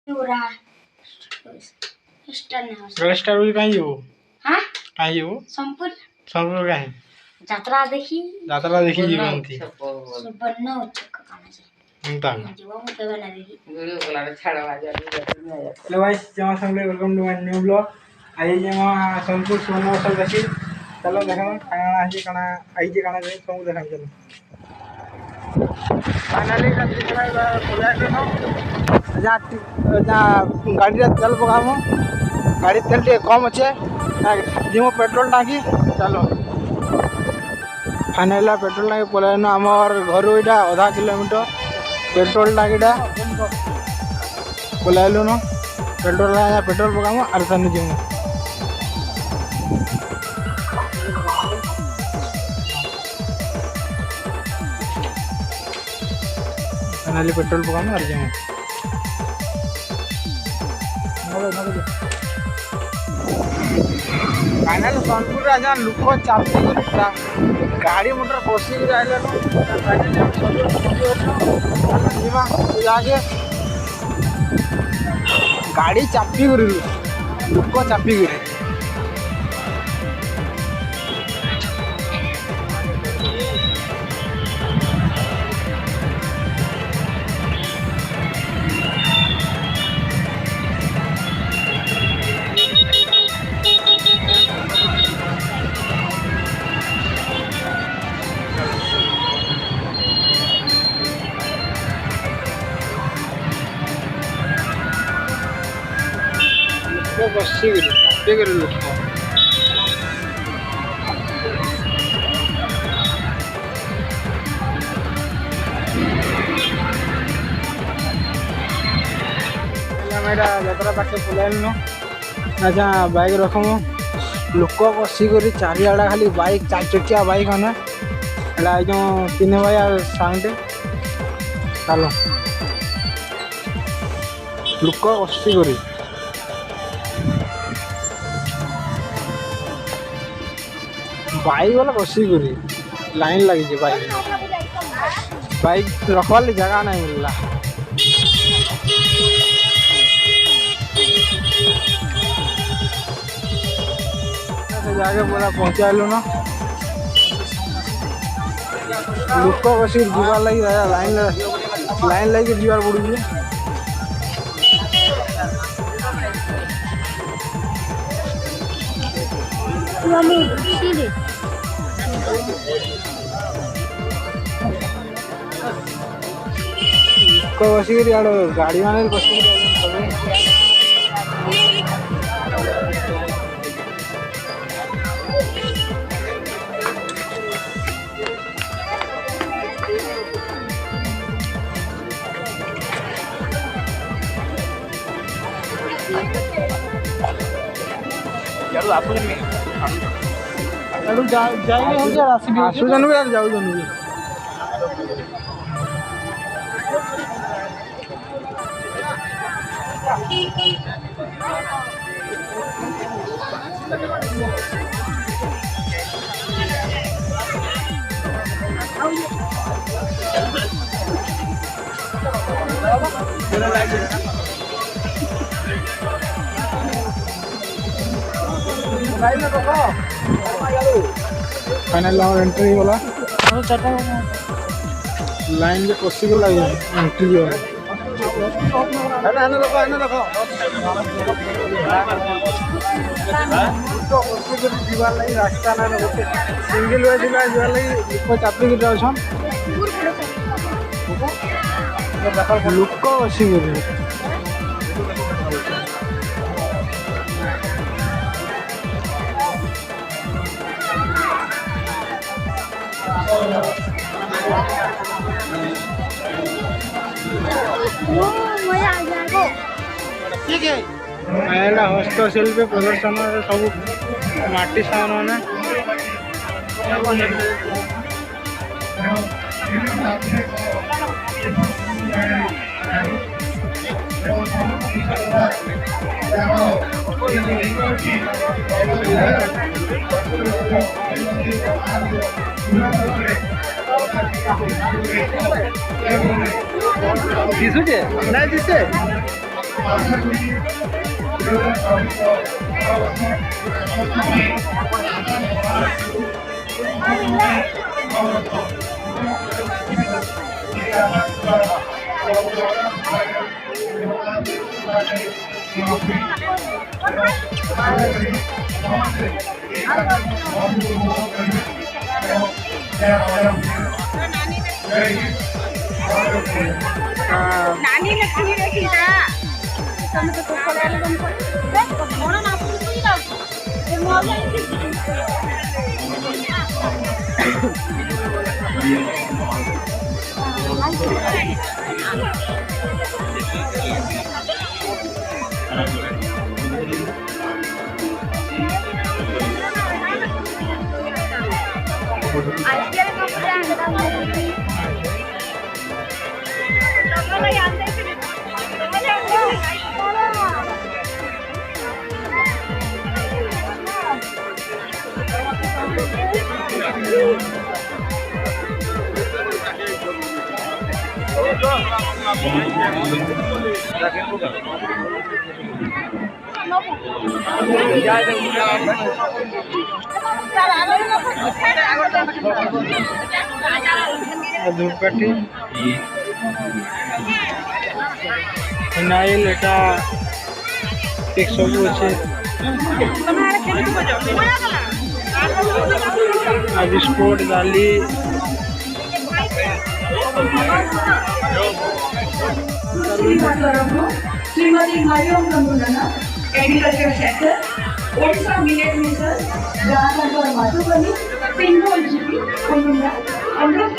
पूरा स्टार भी कहीं हो हाँ कहीं हो संपूर्ण संपूर्ण कहीं यात्रा देखी जीवन थी सुवर्ण उच्चक काना से उनता जीवा मु केबे ना देखी वीडियो कॉल में छाड़ा बाजा हेलो गाइस जमा संगे welcome to my new blog आई जमा संपूर्ण सोना वसल देखी चलो देखा खाना आजी खाना आई जे खाना दे सब देखा चलो फाइनली रात्रि चला बोला के जा जा गाड़ी रे तेल पकामो गाड़ी तेल टे कम अच्छे दिमो पेट्रोल टाकी चलो फाइनल पेट्रोल टाकी पलायन आमर घर इटा आधा किलोमीटर पेट्रोल टाकीटा पलायलु न पेट्रोल पकामो आर तने जिमो फाइनली पेट्रोल पकामो आर जिमो फाइनल सोनपुर आज लोक चापी गाड़ी मोटर बसिक आइले गाड़ी चापी कर लोक चापी कर बसिक लोक यात्रा पाखे पलायन अच्छा बाइक रखम लोक बसिक चारिआडा खाली बाइक 4 चकिया बाइक आने जो 3 भाई साउंड चलो लोक बसिक बाइक वाला बसिक लाइन लगी बाइक रखवाली जगह नहीं मिलला जाके पूरा पहुँचालु न लोक बस जीवार लगी लाइन लगे जीवार पड़ू बसिक गाड़ी मान बसिक आसुन भी जाऊन भी फाइनल एंट्री वाला लाइन में पशि को लगे एंट्री जीवार लगी रास्ता ना गोटे सिंगल वे जीवार लगी लोक चापी लोक बसिक हस्तशिल्प प्रदर्शन सब माटी सामान दिशुचे नहीं दिशे नानी ने खीर रखी था तुम तो पकड़ा ले तुम मोना ना पूछ पूछ ना ये मोला आईपीएल का पूरा ধূপকাঠি ফিনাইল এটা ঠিক সবু আছে আর বিস্কুট ডালি श्रीमती हरिओम नमूना agriculture sector Odisha millet mission Jahanagarh Madhubani pincode GP अनुरोध